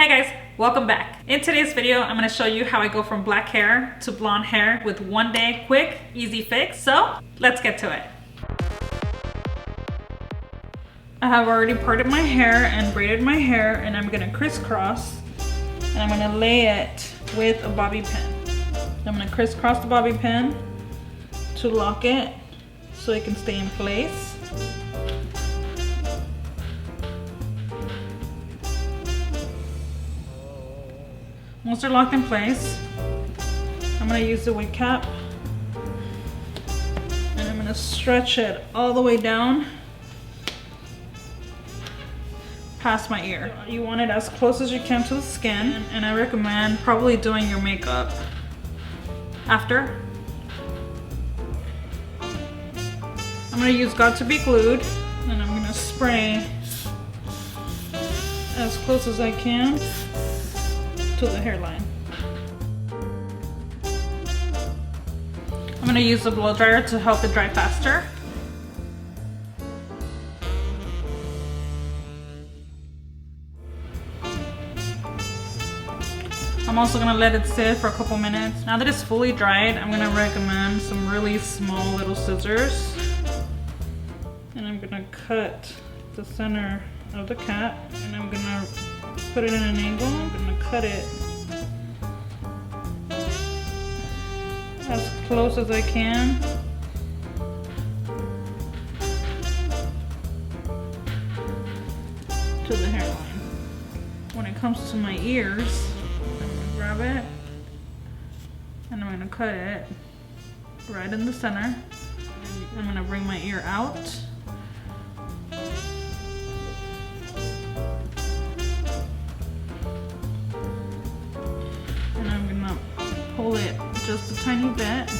Hi guys, welcome back. In today's video, I'm going to show you how I go from black hair to blonde hair with one day quick, easy fix. So let's get to it. I have already parted my hair and braided my hair, and I'm going to crisscross and I'm going to lay it with a bobby pin. I'm going to crisscross the bobby pin to lock it so it can stay in place. Once they're locked in place, I'm going to use the wig cap and I'm going to stretch it all the way down past my ear. You want it as close as you can to the skin, and I recommend probably doing your makeup after. I'm going to use Got to Be Glued, and I'm going to spray as close as I can to the hairline. I'm going to use the blow dryer to help it dry faster. I'm also going to let it sit for a couple minutes. Now that it's fully dried, I'm going to recommend some really small little scissors. And I'm going to cut the center of the cap, and I'm going to put it in an angle. I'm going to cut it as close as I can to the hairline. When it comes to my ears, I'm going to grab it and I'm going to cut it right in the center. I'm going to bring my ear out. Pull it just a tiny bit,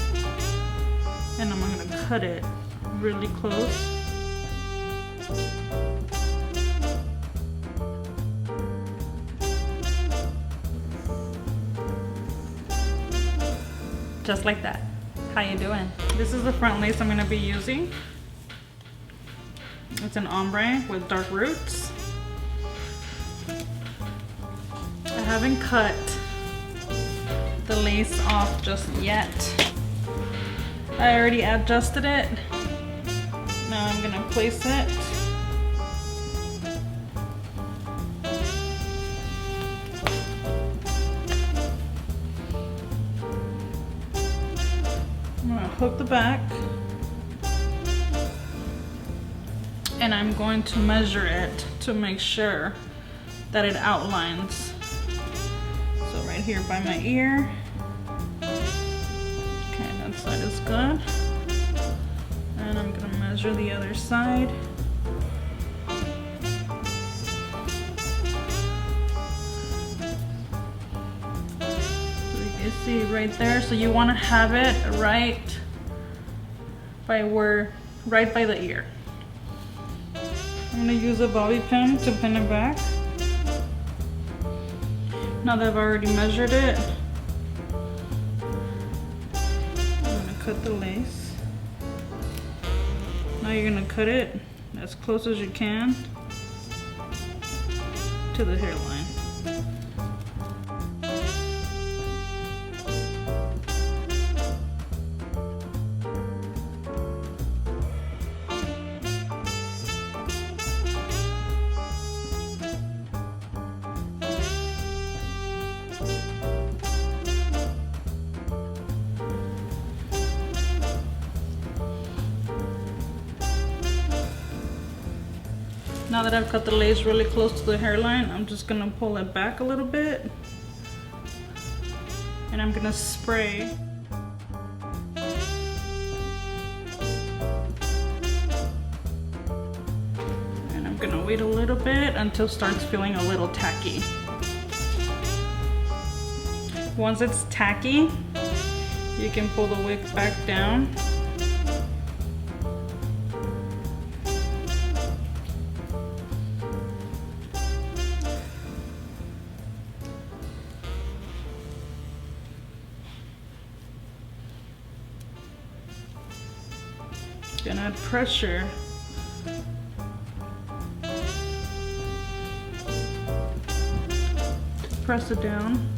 and I'm going to cut it really close. Just like that. How you doing? This is the front lace I'm going to be using. It's an ombre with dark roots. I haven't cut the lace off just yet. I already adjusted it. Now I'm gonna place it. I'm gonna hook the back and I'm going to measure it to make sure that it outlines. So right here by my ear. Okay, that side is good. And I'm gonna measure the other side. So you can see right there. So you want to have it right by the ear. I'm gonna use a bobby pin to pin it back. Now that I've already measured it, I'm gonna cut the lace. Now you're gonna cut it as close as you can to the hairline. Now that I've cut the lace really close to the hairline, I'm just gonna pull it back a little bit and I'm gonna spray. And I'm gonna wait a little bit until it starts feeling a little tacky. Once it's tacky, you can pull the wig back down. Gonna add pressure just press it down.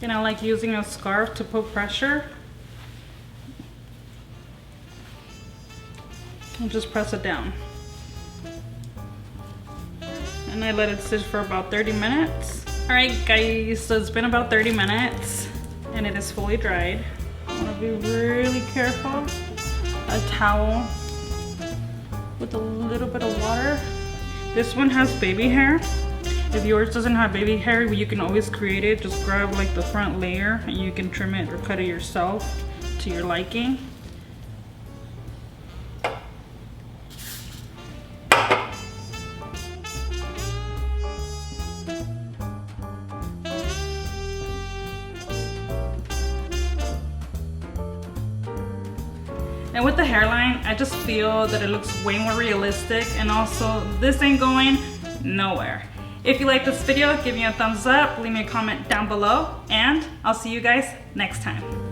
And I like using a scarf to put pressure. And just press it down. And I let it sit for about 30 minutes. All right, guys, so it's been about 30 minutes and it is fully dried. I wanna be really careful. A towel with a little bit of water. This one has baby hair. If yours doesn't have baby hair, you can always create it. Just grab like the front layer and you can trim it or cut it yourself to your liking. And with the hairline, I just feel that it looks way more realistic, and also this ain't going nowhere. If you like this video, give me a thumbs up, leave me a comment down below, and I'll see you guys next time.